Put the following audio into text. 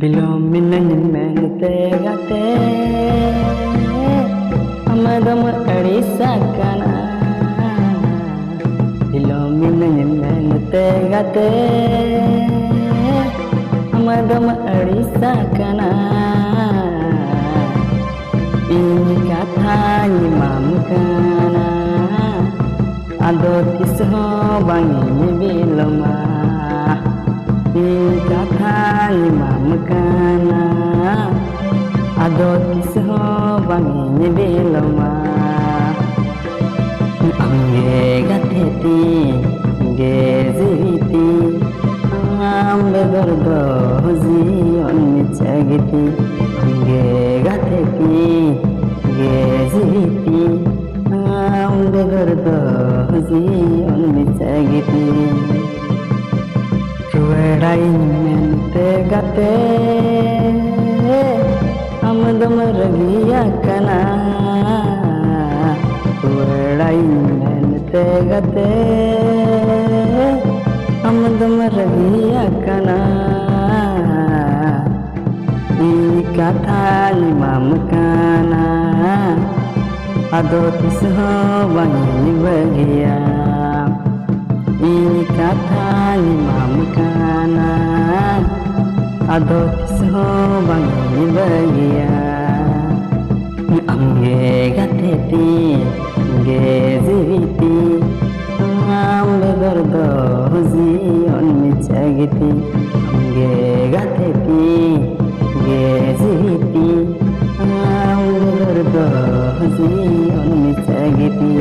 Bilomin mente gate amadam arisakana Bilomin mente gate amadam arisakana Ini katha nyimamkana ado kisho bangi biloma Ini katha nyimamkana ado kisho bangi biloma Angge gateti ge ziriti ambe gordo zion michagiti Angge gateti ge ziriti ambe gordo zion michagiti Ruedai mente gate amadam ragiya kana Ruedai mente gate amadam ragiya kana Ini katha nyimamkana ado kisho bangi bagia Ini katha nyimamkana ado kisho bangi bagia Angge gateti ge ziriti ambe gordo zion michagiti Angge gateti ge ziriti ambe gordo zion michagiti